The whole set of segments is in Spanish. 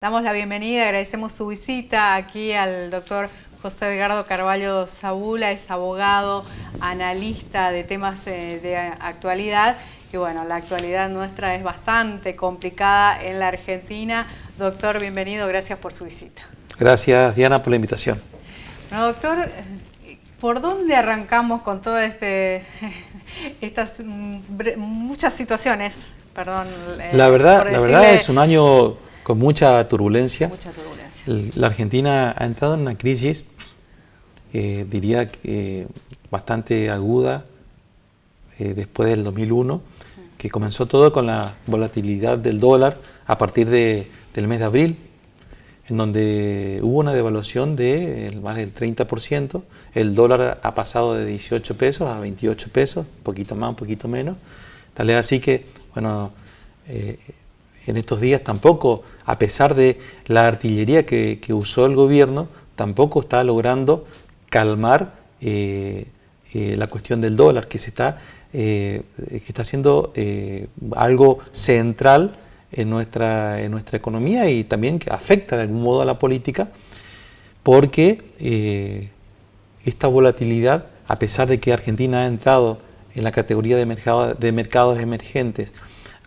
Damos la bienvenida, agradecemos su visita aquí al doctor José Edgardo Carvalho Zabula, es abogado, analista de temas de actualidad. Y bueno, la actualidad nuestra es bastante complicada en la Argentina. Doctor, bienvenido, gracias por su visita. Gracias, Diana, por la invitación. Bueno, doctor, ¿por dónde arrancamos con todas estas muchas situaciones? Perdón. La verdad es un año con mucha turbulencia. Mucha turbulencia. La Argentina ha entrado en una crisis, diría que bastante aguda, después del 2001, que comenzó todo con la volatilidad del dólar a partir del mes de abril, en donde hubo una devaluación de más del 30%. El dólar ha pasado de 18 pesos a 28 pesos, un poquito más, un poquito menos. Tal es así que, bueno, en estos días tampoco, a pesar de la artillería que usó el gobierno, tampoco está logrando calmar la cuestión del dólar, que está siendo algo central en nuestra economía y también que afecta de algún modo a la política, porque esta volatilidad, a pesar de que Argentina ha entrado en la categoría de mercados emergentes,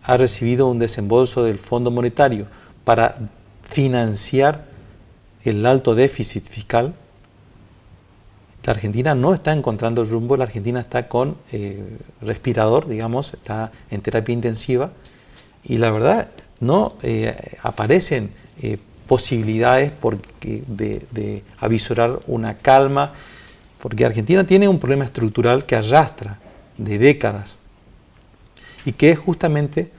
ha recibido un desembolso del Fondo Monetario para financiar el alto déficit fiscal. La Argentina no está encontrando el rumbo, la Argentina está con respirador, digamos, está en terapia intensiva, y la verdad no aparecen posibilidades de avisorar una calma, porque Argentina tiene un problema estructural que arrastra de décadas, y que es justamente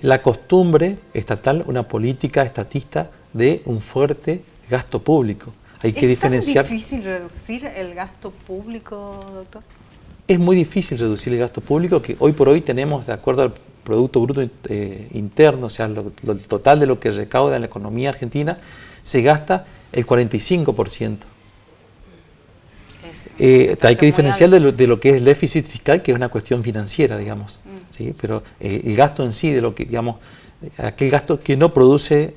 la costumbre estatal, una política estatista de un fuerte gasto público. Hay que diferenciar. ¿Es tan difícil reducir el gasto público, doctor? Es muy difícil reducir el gasto público, que hoy por hoy tenemos, de acuerdo al Producto Bruto Interno, o sea, el total de lo que recauda en la economía argentina, se gasta el 45%. Hay que diferenciar de lo que es el déficit fiscal, que es una cuestión financiera, digamos. ¿Sí? Pero el gasto en sí, de lo que, digamos, aquel gasto que no produce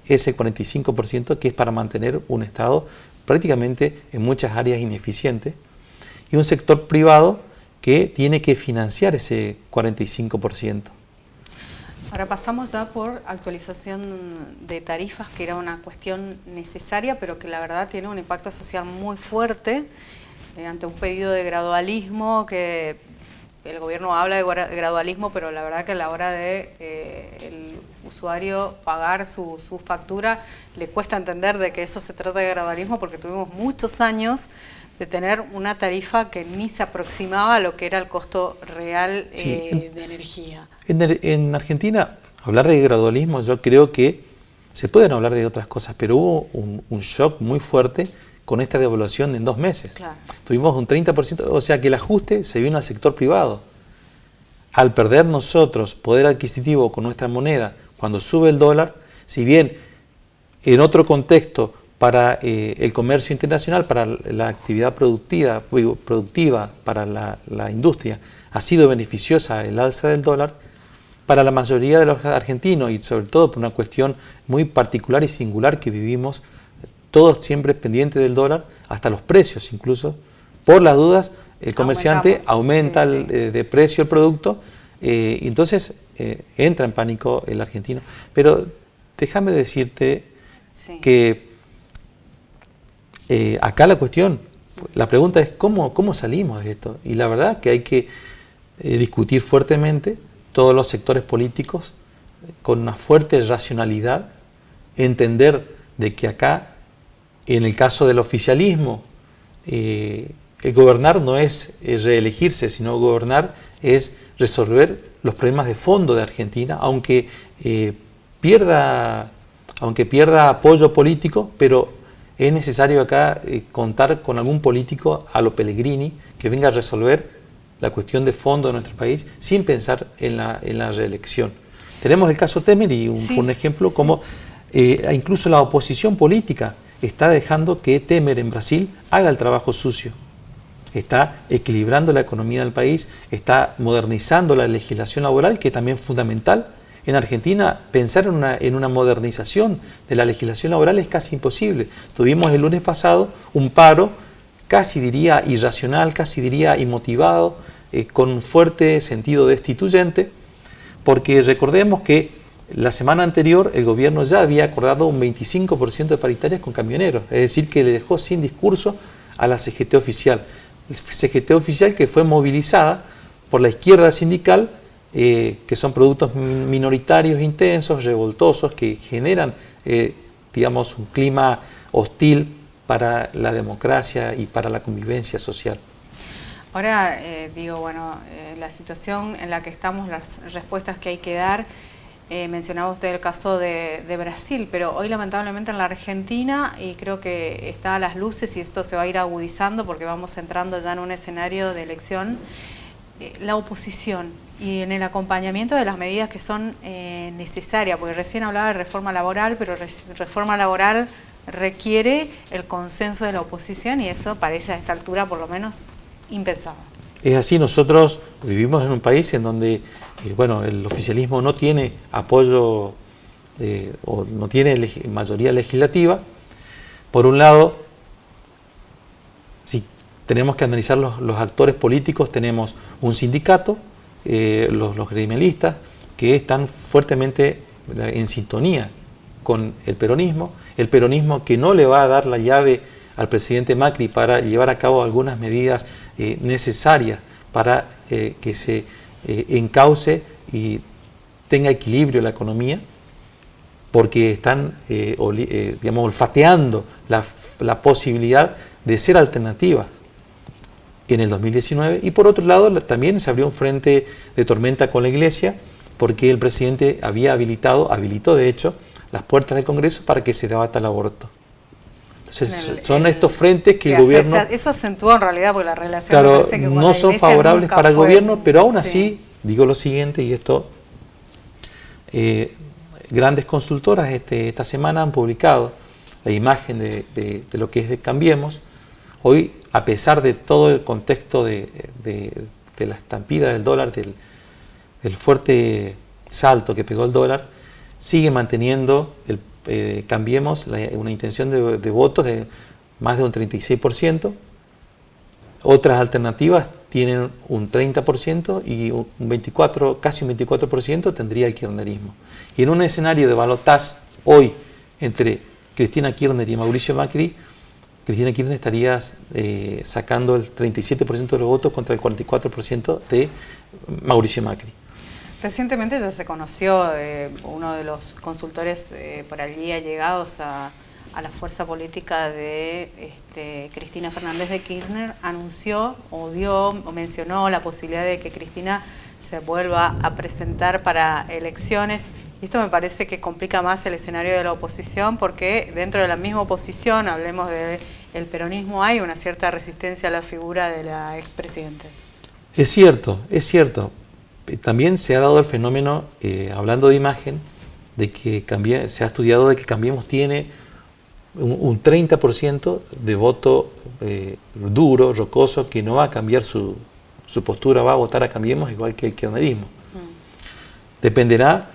ese 45%, que es para mantener un Estado prácticamente en muchas áreas ineficiente, y un sector privado que tiene que financiar ese 45%. Ahora pasamos ya por actualización de tarifas, que era una cuestión necesaria, pero que la verdad tiene un impacto social muy fuerte, ante un pedido de gradualismo, que el gobierno habla de gradualismo, pero la verdad que a la hora de el usuario pagar su factura, le cuesta entender de que eso se trata de gradualismo, porque tuvimos muchos años de tener una tarifa que ni se aproximaba a lo que era el costo real de energía. En Argentina, hablar de gradualismo, yo creo que se pueden hablar de otras cosas, pero hubo un shock muy fuerte con esta devaluación en 2 meses. Claro. Tuvimos un 30%, o sea que el ajuste se vino al sector privado. Al perder nosotros poder adquisitivo con nuestra moneda, cuando sube el dólar, si bien en otro contexto para el comercio internacional, para la actividad productiva para la industria, ha sido beneficiosa el alza del dólar, para la mayoría de los argentinos, y sobre todo por una cuestión muy particular y singular que vivimos, todos siempre pendientes del dólar, hasta los precios incluso, por las dudas, el comerciante aumenta de precio el producto, y entonces entra en pánico el argentino. Pero déjame decirte que acá la pregunta es ¿cómo salimos de esto? Y la verdad es que hay que discutir fuertemente todos los sectores políticos con una fuerte racionalidad, entender de que acá, en el caso del oficialismo, el gobernar no es reelegirse, sino gobernar es resolver los problemas de fondo de Argentina, aunque pierda apoyo político, pero es necesario acá contar con algún político a lo Pellegrini que venga a resolver la cuestión de fondo de nuestro país sin pensar en la reelección. Tenemos el caso Temer y un ejemplo como incluso la oposición política está dejando que Temer en Brasil haga el trabajo sucio. Está equilibrando la economía del país, está modernizando la legislación laboral, que también es fundamental En Argentina, pensar en una modernización de la legislación laboral es casi imposible. Tuvimos el lunes pasado un paro, casi diría irracional, casi diría inmotivado, con un fuerte sentido destituyente, porque recordemos que la semana anterior el gobierno ya había acordado un 25% de paritarias con camioneros, es decir, que le dejó sin discurso a la CGT oficial. CGT oficial que fue movilizada por la izquierda sindical, que son productos minoritarios intensos, revoltosos, que generan, digamos, un clima hostil para la democracia y para la convivencia social. Ahora, digo, bueno, la situación en la que estamos, las respuestas que hay que dar, mencionaba usted el caso de Brasil, pero hoy lamentablemente en la Argentina, y creo que está a las luces y esto se va a ir agudizando porque vamos entrando ya en un escenario de elección, la oposición y en el acompañamiento de las medidas que son necesarias, porque recién hablaba de reforma laboral, pero reforma laboral requiere el consenso de la oposición y eso parece a esta altura por lo menos impensado. Es así, nosotros vivimos en un país en donde bueno, el oficialismo no tiene apoyo o no tiene mayoría legislativa. Por un lado, si tenemos que analizar los actores políticos, tenemos un sindicato, los gremialistas, que están fuertemente en sintonía con el peronismo que no le va a dar la llave al presidente Macri para llevar a cabo algunas medidas necesarias para que se encauce y tenga equilibrio la economía, porque están digamos, olfateando la posibilidad de ser alternativas en el 2019. Y por otro lado también se abrió un frente de tormenta con la Iglesia, porque el presidente habilitó de hecho las puertas del Congreso para que se debata el aborto. Entonces son estos frentes que el gobierno... Eso acentuó en realidad porque la relación... Claro, no son favorables para el gobierno, pero aún así, digo lo siguiente, y esto, grandes consultoras esta semana han publicado la imagen de lo que es de Cambiemos. Hoy, a pesar de todo el contexto de la estampida del dólar, del fuerte salto que pegó el dólar, sigue manteniendo Cambiemos una intención de votos de más de un 36%. Otras alternativas tienen un 30% y casi un 24% tendría el kirchnerismo. Y en un escenario de balotaje hoy entre Cristina Kirchner y Mauricio Macri, Cristina Kirchner estaría sacando el 37% de los votos contra el 44% de Mauricio Macri. Recientemente ya se conoció uno de los consultores por allí allegados a la fuerza política de Cristina Fernández de Kirchner, anunció o mencionó la posibilidad de que Cristina se vuelva a presentar para elecciones. Y esto me parece que complica más el escenario de la oposición, porque dentro de la misma oposición, hablemos del peronismo, hay una cierta resistencia a la figura de la expresidenta. Es cierto, es cierto. También se ha dado el fenómeno, hablando de imagen, de que se ha estudiado de que Cambiemos tiene un 30% de voto duro, rocoso, que no va a cambiar su postura, va a votar a Cambiemos igual que el kirchnerismo. Dependerá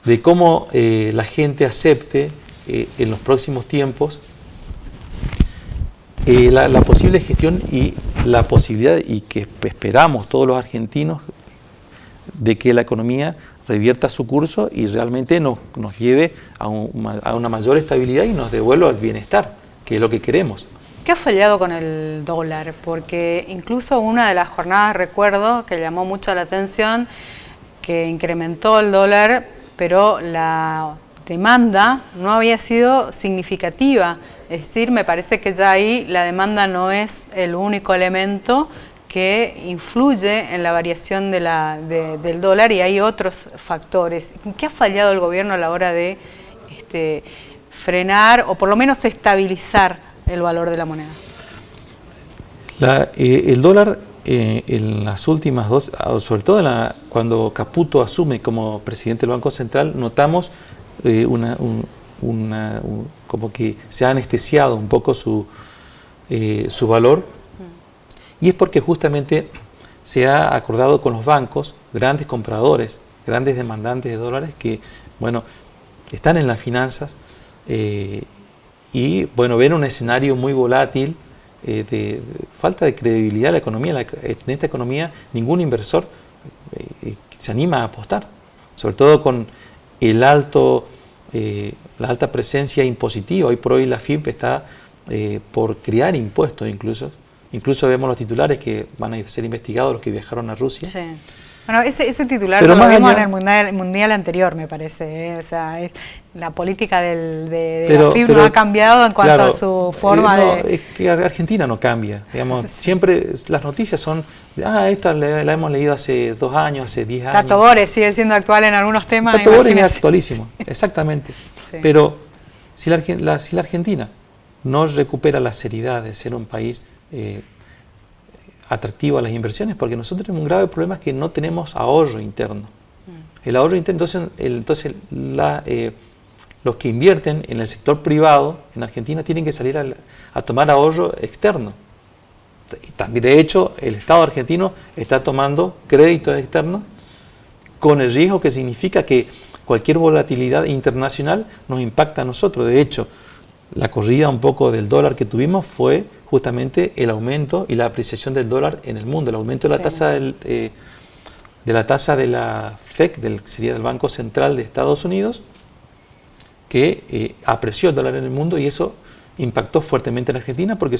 de cómo la gente acepte en los próximos tiempos la posible gestión y la posibilidad, y que esperamos todos los argentinos, de que la economía revierta su curso y realmente nos lleve a una mayor estabilidad y nos devuelva el bienestar, que es lo que queremos. ¿Qué ha fallado con el dólar? Porque incluso una de las jornadas, recuerdo, que llamó mucho la atención, que incrementó el dólar, pero la demanda no había sido significativa. Es decir, me parece que ya ahí la demanda no es el único elemento que influye en la variación del dólar, y hay otros factores. ¿Qué ha fallado el gobierno a la hora de frenar o por lo menos estabilizar el valor de la moneda? El dólar en las últimas sobre todo cuando Caputo asume como presidente del Banco Central, notamos como que se ha anestesiado un poco su valor. Y es porque justamente se ha acordado con los bancos, grandes compradores grandes demandantes de dólares que, bueno, están en las finanzas y, bueno, ven un escenario muy volátil, de falta de credibilidad de la economía. En esta economía ningún inversor se anima a apostar, sobre todo con la alta presencia impositiva. Hoy por hoy la FIP está por crear impuestos incluso vemos los titulares que van a ser investigados los que viajaron a Rusia. Sí. Bueno, ese titular pero lo vimos en el mundial anterior, me parece. O sea, la política de la FIP no ha cambiado en cuanto a su forma de... Es que Argentina no cambia. Digamos, sí. Siempre las noticias son, esta la hemos leído hace 2 años, hace 10 años. Tato Bores sigue siendo actual en algunos temas. Tato Bores es actualísimo, exactamente. Sí. Pero si la Argentina no recupera la seriedad de ser un país atractivo a las inversiones, porque nosotros tenemos un grave problema, es que no tenemos ahorro interno. El ahorro interno, entonces los que invierten en el sector privado en Argentina tienen que salir a tomar ahorro externo. De hecho, el Estado argentino está tomando créditos externos con el riesgo que significa que cualquier volatilidad internacional nos impacta a nosotros. De hecho, la corrida un poco del dólar que tuvimos fue justamente el aumento y la apreciación del dólar en el mundo, el aumento de la tasa de la tasa de la FED, sería del Banco Central de Estados Unidos, que apreció el dólar en el mundo, y eso impactó fuertemente en Argentina porque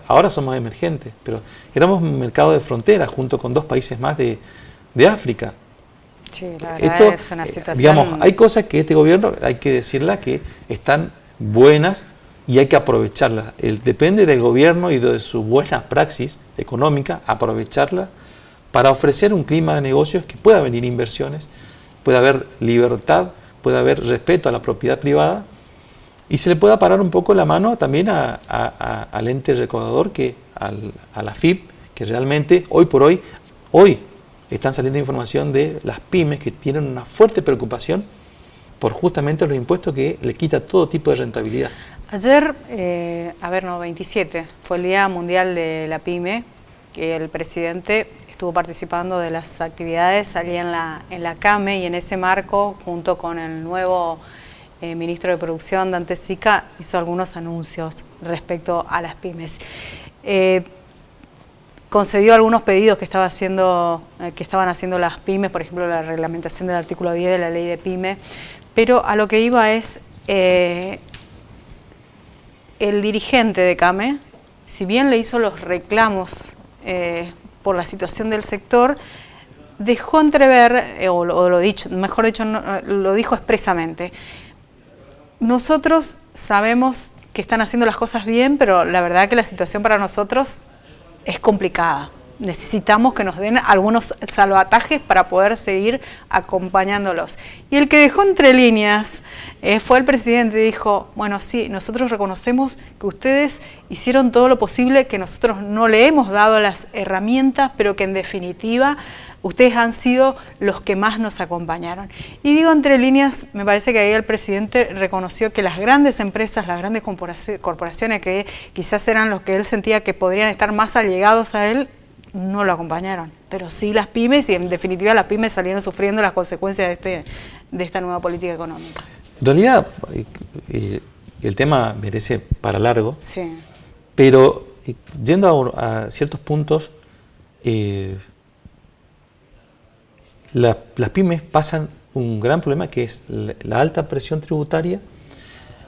ahora somos emergentes, pero éramos un mercado de frontera junto con 2 países más de África. Sí, la verdad es una situación... Digamos, hay cosas que este gobierno, hay que decirla, que están buenas y hay que aprovecharlas. Depende del gobierno y de su buena praxis económica, aprovecharla para ofrecer un clima de negocios que pueda venir inversiones, pueda haber libertad, pueda haber respeto a la propiedad privada y se le pueda parar un poco la mano también al ente recaudador, a la FIP, que realmente hoy por hoy están saliendo información de las pymes que tienen una fuerte preocupación por justamente los impuestos que le quita todo tipo de rentabilidad. Ayer, 27, fue el Día Mundial de la Pyme, que el presidente estuvo participando de las actividades allí en la CAME, y en ese marco, junto con el nuevo ministro de Producción, Dante Sica, hizo algunos anuncios respecto a las pymes. Concedió algunos pedidos que estaban haciendo las pymes, por ejemplo, la reglamentación del artículo 10 de la ley de pyme, pero a lo que iba es... el dirigente de CAME, si bien le hizo los reclamos por la situación del sector, dejó entrever, lo dijo expresamente: nosotros sabemos que están haciendo las cosas bien, pero la verdad que la situación para nosotros es complicada. Necesitamos que nos den algunos salvatajes para poder seguir acompañándolos. Y el que dejó entre líneas fue el presidente. Dijo: bueno, sí, nosotros reconocemos que ustedes hicieron todo lo posible, que nosotros no le hemos dado las herramientas, pero que en definitiva ustedes han sido los que más nos acompañaron. Y digo entre líneas, me parece que ahí el presidente reconoció que las grandes empresas, las grandes corporaciones que quizás eran los que él sentía que podrían estar más allegados a él, no lo acompañaron, pero sí las pymes, y en definitiva las pymes salieron sufriendo las consecuencias de esta nueva política económica. En realidad, el tema merece para largo, sí, pero yendo a ciertos puntos, las pymes pasan un gran problema, que es la alta presión tributaria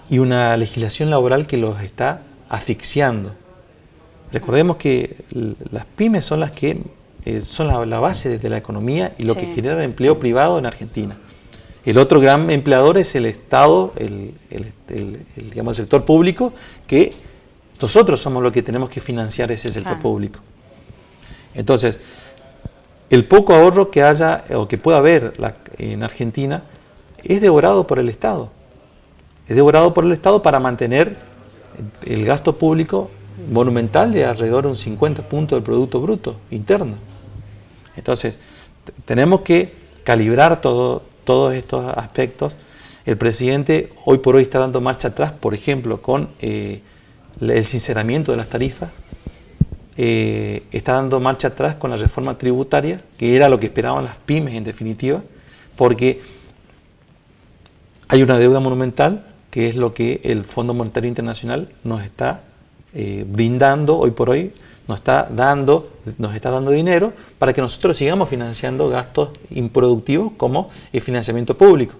y una legislación laboral que los está asfixiando. Recordemos que las pymes son las que son la base de la economía y lo que genera empleo privado en Argentina. El otro gran empleador es el Estado, digamos, el sector público, que nosotros somos los que tenemos que financiar ese sector público. Entonces, el poco ahorro que haya o que pueda haber en Argentina es devorado por el Estado. Es devorado por el Estado para mantener el gasto público monumental de alrededor de un 50 puntos del Producto Bruto Interno. Entonces, tenemos que calibrar todos estos aspectos. El presidente hoy por hoy está dando marcha atrás, por ejemplo, con el sinceramiento de las tarifas. Está dando marcha atrás con la reforma tributaria, que era lo que esperaban las pymes en definitiva. porque hay una deuda monumental que es lo que el Fondo Monetario Internacional nos está brindando hoy por hoy, nos está dando dinero para que nosotros sigamos financiando gastos improductivos como el financiamiento público.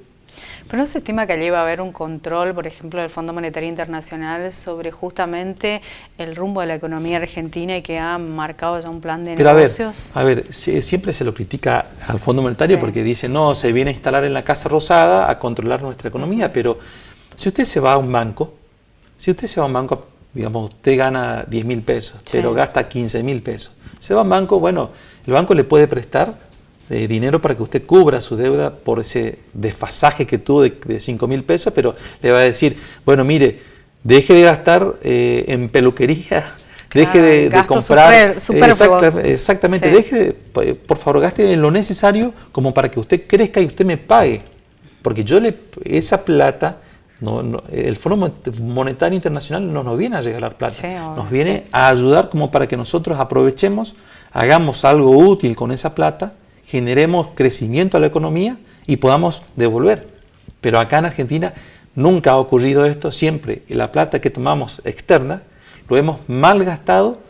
¿Pero no se estima que allí va a haber un control, por ejemplo, del Fondo Monetario Internacional sobre justamente el rumbo de la economía argentina y que ha marcado ya un plan de negocios? A ver, siempre se lo critica al Fondo Monetario porque dice, no, se viene a instalar en la Casa Rosada a controlar nuestra economía, pero si usted se va a un banco, digamos, usted gana 10.000 pesos, pero gasta 15.000 pesos. Se va a un banco, bueno, el banco le puede prestar dinero para que usted cubra su deuda por ese desfasaje que tuvo de 5.000 pesos, pero le va a decir, bueno, mire, deje de gastar en peluquería, deje de comprar, exactamente, deje por favor, gaste en lo necesario como para que usted crezca y usted me pague, porque esa plata, el Fondo Monetario Internacional no nos viene a regalar plata, nos viene a ayudar como para que nosotros aprovechemos, hagamos algo útil con esa plata, generemos crecimiento a la economía y podamos devolver. Pero acá en Argentina nunca ha ocurrido esto, siempre la plata que tomamos externa lo hemos malgastado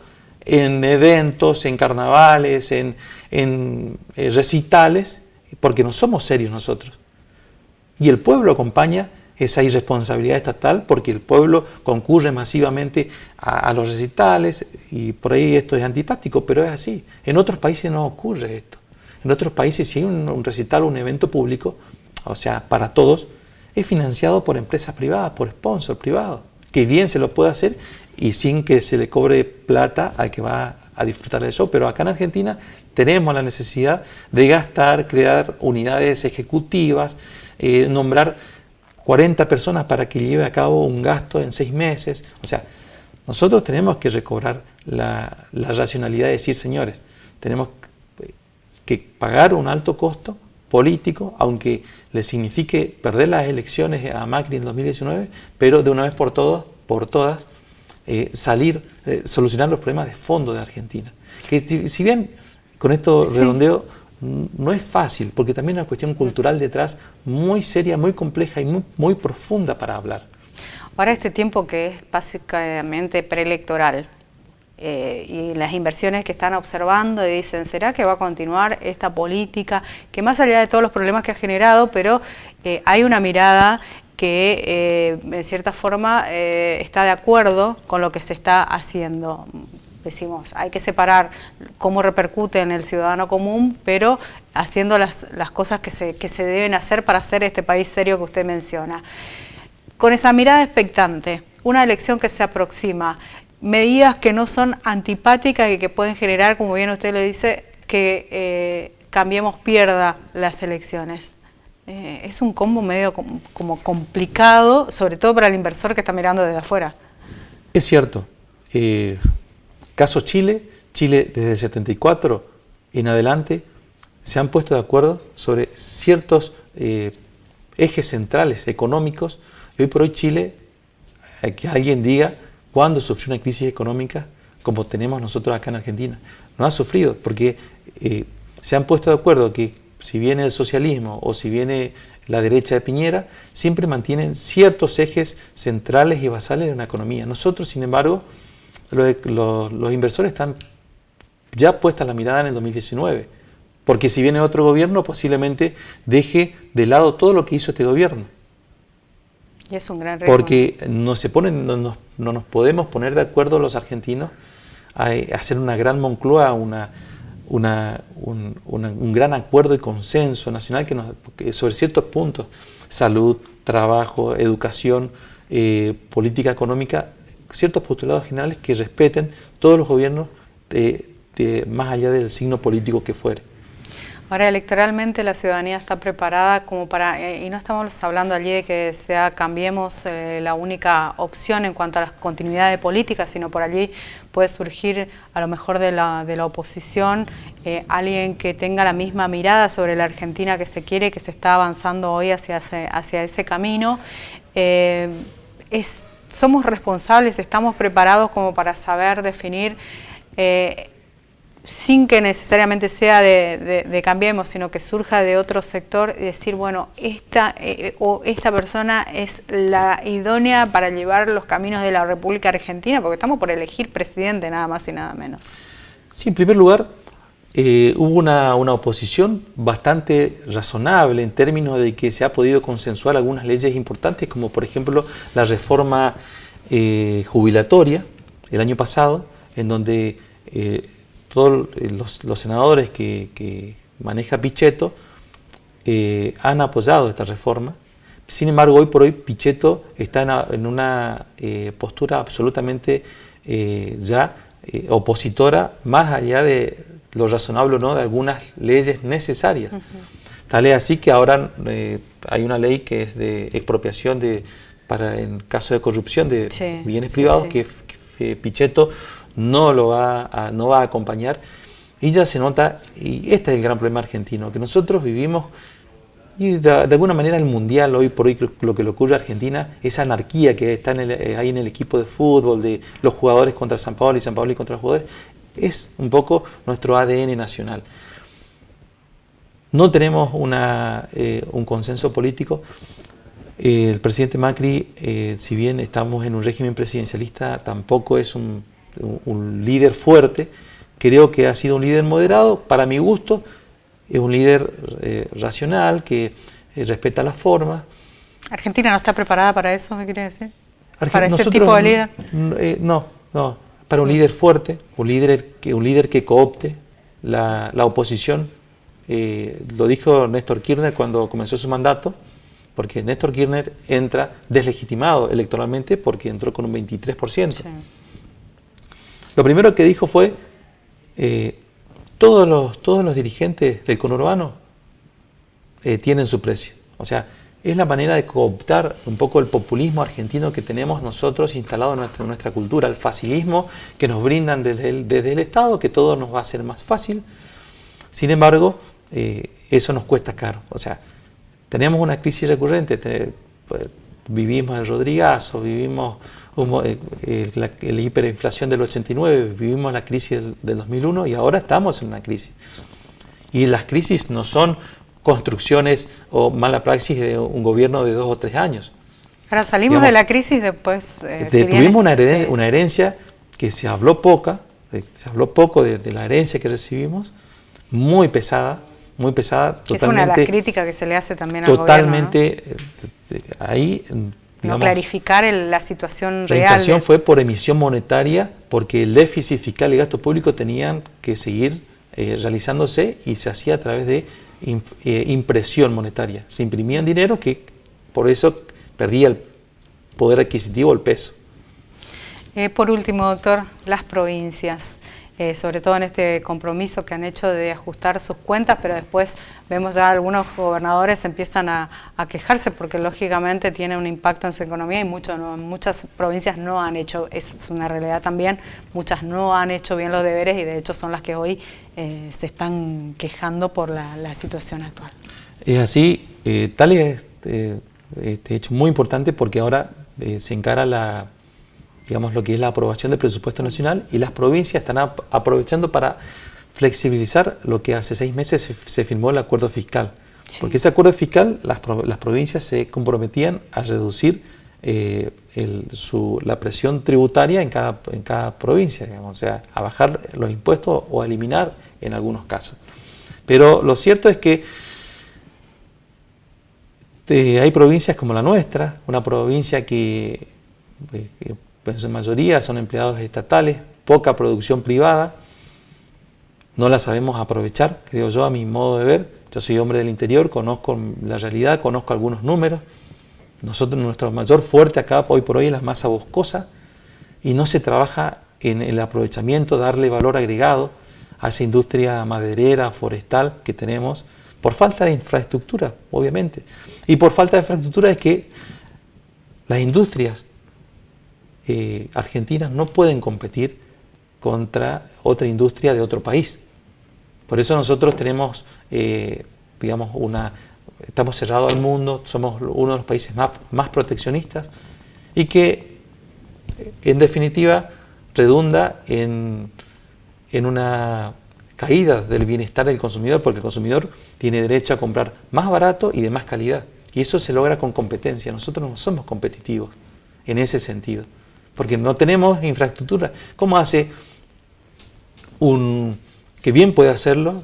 en eventos, en carnavales, en recitales, porque no somos serios nosotros. Y el pueblo acompaña esa irresponsabilidad estatal porque el pueblo concurre masivamente a los recitales y por ahí esto es antipático, pero es así. En otros países no ocurre esto. En otros países, si hay un recital o un evento público, o sea, para todos, es financiado por empresas privadas, por sponsors privados, que bien se lo puede hacer y sin que se le cobre plata al que va a disfrutar del show. Pero acá en Argentina tenemos la necesidad de gastar, crear unidades ejecutivas, nombrar 40 personas para que lleve a cabo un gasto en 6 meses. O sea, nosotros tenemos que recobrar la racionalidad de decir, señores, tenemos que pagar un alto costo político, aunque le signifique perder las elecciones a Macri en 2019, pero de una vez por todas, solucionar los problemas de fondo de Argentina. Que si bien con esto redondeo, no es fácil, porque también hay una cuestión cultural detrás muy seria, muy compleja y muy profunda para hablar. Ahora este tiempo que es básicamente preelectoral, y las inversiones que están observando y dicen, ¿será que va a continuar esta política? Que más allá de todos los problemas que ha generado, pero hay una mirada que en cierta forma está de acuerdo con lo que se está haciendo. Decimos, hay que separar cómo repercute en el ciudadano común, pero haciendo las cosas que se deben hacer para hacer este país serio que usted menciona. Con esa mirada expectante, una elección que se aproxima, medidas que no son antipáticas y que pueden generar, como bien usted lo dice, que Cambiemos pierda las elecciones. Es un combo medio como complicado, sobre todo para el inversor que está mirando desde afuera. Es cierto. Caso Chile desde el 74 en adelante se han puesto de acuerdo sobre ciertos ejes centrales económicos y hoy por hoy Chile, que alguien diga cuándo sufrió una crisis económica como tenemos nosotros acá en Argentina. No ha sufrido porque se han puesto de acuerdo que si viene el socialismo o si viene la derecha de Piñera, siempre mantienen ciertos ejes centrales y basales de una economía. Nosotros, sin embargo, los inversores están ya puestas la mirada en el 2019, porque si viene otro gobierno posiblemente deje de lado todo lo que hizo este gobierno. Y es un gran riesgo. Porque no nos podemos poner de acuerdo los argentinos a hacer una gran Moncloa, un gran acuerdo y consenso nacional que sobre ciertos puntos, salud, trabajo, educación, política económica, ciertos postulados generales que respeten todos los gobiernos más allá del signo político que fuere. Ahora, electoralmente la ciudadanía está preparada como para, y no estamos hablando allí de que sea Cambiemos la única opción en cuanto a la continuidad de política, sino por allí puede surgir a lo mejor de la oposición alguien que tenga la misma mirada sobre la Argentina que se quiere, que se está avanzando hoy hacia ese camino. Somos responsables, estamos preparados como para saber definir sin que necesariamente sea de Cambiemos, sino que surja de otro sector y decir, bueno, esta persona es la idónea para llevar los caminos de la República Argentina, porque estamos por elegir presidente, nada más y nada menos. Sí, en primer lugar, hubo una oposición bastante razonable en términos de que se ha podido consensuar algunas leyes importantes, como por ejemplo la reforma jubilatoria el año pasado, en donde todos los senadores que maneja Pichetto han apoyado esta reforma. Sin embargo, hoy por hoy Pichetto está en una postura absolutamente opositora, más allá de lo razonable o no de algunas leyes necesarias. Tal es así que ahora hay una ley que es de expropiación en caso de corrupción de bienes privados que Pichetto no va a acompañar, y ya se nota, y este es el gran problema argentino, que nosotros vivimos, y de alguna manera el mundial hoy por hoy, lo que le ocurre a Argentina, esa anarquía que está ahí en el equipo de fútbol, de los jugadores contra San Paolo y contra los jugadores, es un poco nuestro ADN nacional. No tenemos un consenso político. El presidente Macri, si bien estamos en un régimen presidencialista, tampoco es un líder fuerte. Creo que ha sido un líder moderado, para mi gusto. Es un líder racional, que respeta las formas. ¿Argentina no está preparada para eso, me quiere decir? ¿Para ese tipo de líder? No, para un líder fuerte, un líder que coopte la oposición. Lo dijo Néstor Kirchner cuando comenzó su mandato, porque Néstor Kirchner entra deslegitimado electoralmente porque entró con un 23%. Sí. Lo primero que dijo fue, todos los dirigentes del conurbano tienen su precio. O sea, es la manera de cooptar un poco el populismo argentino que tenemos nosotros instalado en nuestra cultura, el facilismo que nos brindan desde el Estado, que todo nos va a ser más fácil. Sin embargo, eso nos cuesta caro. O sea, tenemos una crisis recurrente, vivimos el Rodrigazo, vivimos la hiperinflación del 89, vivimos la crisis del 2001 y ahora estamos en una crisis. Y las crisis no son construcciones o mala praxis de un gobierno de 2 o 3 años. Ahora salimos de la crisis después. Tuvimos una herencia que se habló poco de la herencia que recibimos, muy pesada, totalmente. Es una de las críticas que se le hace también al totalmente, gobierno, ¿no? Ahí, digamos, no clarificar la situación real. La inflación fue por emisión monetaria, porque el déficit fiscal y gasto público tenían que seguir realizándose y se hacía a través de impresión monetaria. Se imprimían dinero que por eso perdía el poder adquisitivo, el peso. Por último, doctor, las provincias. Sobre todo en este compromiso que han hecho de ajustar sus cuentas, pero después vemos ya algunos gobernadores empiezan a quejarse porque lógicamente tiene un impacto en su economía y muchas provincias no han hecho, es una realidad también, muchas no han hecho bien los deberes y de hecho son las que hoy se están quejando por la situación actual. Es así, tal es este hecho muy importante porque ahora se encara digamos, lo que es la aprobación del presupuesto nacional y las provincias están aprovechando para flexibilizar lo que hace 6 meses se firmó el acuerdo fiscal. Sí. Porque ese acuerdo fiscal, las provincias se comprometían a reducir la presión tributaria en cada provincia, digamos, o sea, a bajar los impuestos o a eliminar en algunos casos. Pero lo cierto es que hay provincias como la nuestra, una provincia que en su mayoría son empleados estatales, poca producción privada, no la sabemos aprovechar, creo yo, a mi modo de ver. Yo soy hombre del interior, conozco la realidad, conozco algunos números. Nuestro mayor fuerte acá hoy por hoy es la masa boscosa y no se trabaja en el aprovechamiento, darle valor agregado a esa industria maderera, forestal que tenemos, por falta de infraestructura, obviamente. Y por falta de infraestructura es que las industrias argentinas no pueden competir contra otra industria de otro país. Por eso nosotros tenemos, digamos, estamos cerrados al mundo, somos uno de los países más proteccionistas y que, en definitiva, redunda en una caída del bienestar del consumidor, porque el consumidor tiene derecho a comprar más barato y de más calidad. Y eso se logra con competencia. Nosotros no somos competitivos en ese sentido, porque no tenemos infraestructura. ¿Cómo hace que bien puede hacerlo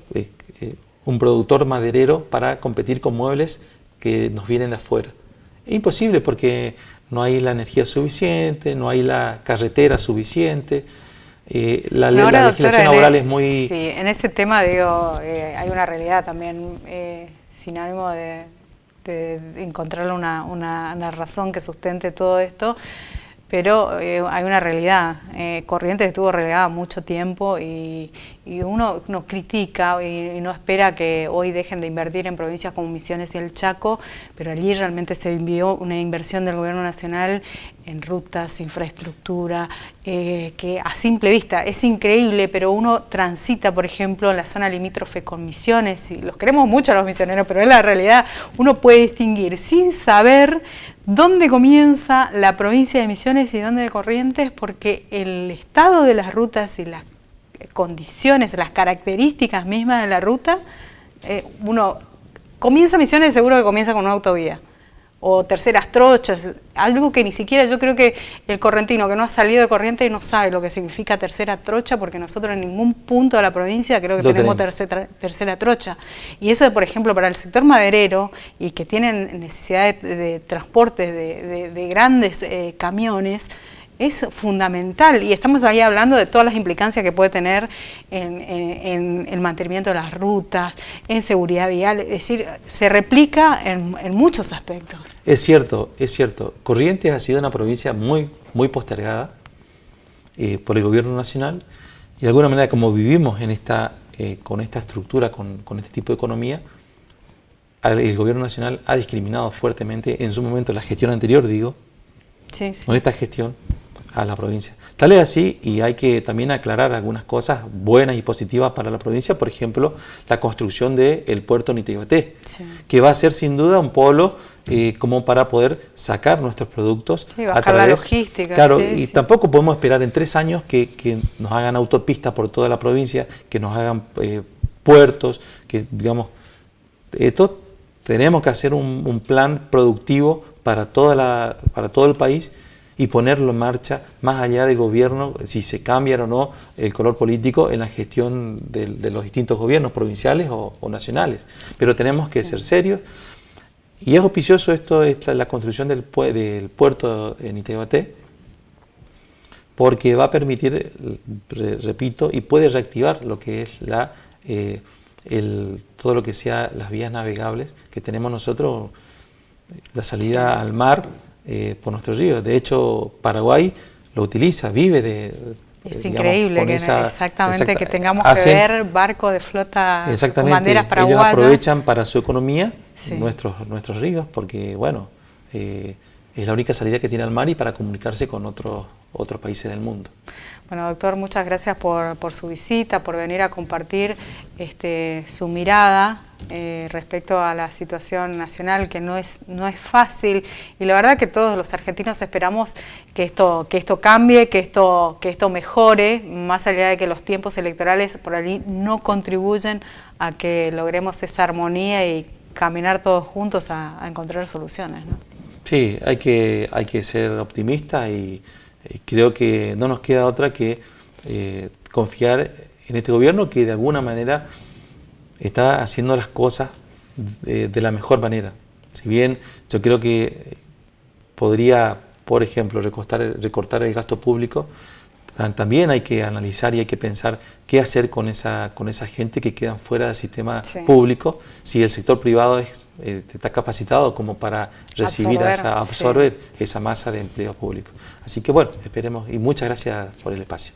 un productor maderero para competir con muebles que nos vienen de afuera? Es imposible porque no hay la energía suficiente, no hay la carretera suficiente, la legislación laboral es muy... Sí, en ese tema digo, hay una realidad también, sin ánimo de encontrar una razón que sustente todo esto, pero hay una realidad. Corrientes estuvo relegada mucho tiempo y uno critica y no espera que hoy dejen de invertir en provincias como Misiones y el Chaco, pero allí realmente se envió una inversión del gobierno nacional en rutas, infraestructura, que a simple vista es increíble, pero uno transita, por ejemplo, en la zona limítrofe con Misiones, y los queremos mucho a los misioneros, pero en la realidad uno puede distinguir sin saber dónde comienza la provincia de Misiones y dónde de Corrientes, porque el estado de las rutas y las condiciones, las características mismas de la ruta, uno comienza Misiones, seguro que comienza con una autovía o terceras trochas, algo que ni siquiera yo creo que el correntino que no ha salido de Corrientes no sabe lo que significa tercera trocha, porque nosotros en ningún punto de la provincia creo que tenemos tercera trocha. Y eso, por ejemplo, para el sector maderero y que tienen necesidad de transportes de grandes camiones, es fundamental, y estamos ahí hablando de todas las implicancias que puede tener en el mantenimiento de las rutas, en seguridad vial, es decir, se replica en muchos aspectos. Es cierto, es cierto. Corrientes ha sido una provincia muy postergada por el gobierno nacional, y de alguna manera, como vivimos con esta estructura, con este tipo de economía, el gobierno nacional ha discriminado fuertemente, en su momento, la gestión anterior, digo, sí. No esta gestión, a la provincia. Tal es así, y hay que también aclarar algunas cosas buenas y positivas para la provincia, por ejemplo, la construcción del puerto Nitebaté, que va a ser sin duda un polo como para poder sacar nuestros productos a través, la logística. Claro, y tampoco podemos esperar en 3 años que nos hagan autopistas por toda la provincia, que nos hagan puertos, que digamos, esto tenemos que hacer un plan productivo para todo el país, y ponerlo en marcha más allá del gobierno, si se cambia o no el color político en la gestión de los distintos gobiernos provinciales o nacionales. Pero tenemos que ser serios, y es auspicioso la construcción del puerto en Nitebaté, porque va a permitir, repito, y puede reactivar lo que es todo lo que sea las vías navegables que tenemos nosotros, la salida al mar, por nuestros ríos. De hecho, Paraguay lo utiliza, vive Es increíble que tengamos que ver barcos de flota con banderas paraguayas. Ellos aprovechan para su economía nuestros ríos, porque bueno, es la única salida que tiene al mar y para comunicarse con otros países del mundo. Bueno, doctor, muchas gracias por su visita, por venir a compartir su mirada respecto a la situación nacional, que no es fácil, y la verdad que todos los argentinos esperamos que esto cambie, que esto mejore, más allá de que los tiempos electorales por allí no contribuyen a que logremos esa armonía y caminar todos juntos a encontrar soluciones, ¿no? Sí, hay que ser optimistas, y creo que no nos queda otra que confiar en este gobierno, que de alguna manera está haciendo las cosas de la mejor manera. Si bien yo creo que podría, por ejemplo, recortar el gasto público, también hay que analizar y hay que pensar qué hacer con esa gente que quedan fuera del sistema público, si el sector privado está capacitado como para absorber esa masa de empleo público. Así que bueno, esperemos, y muchas gracias por el espacio.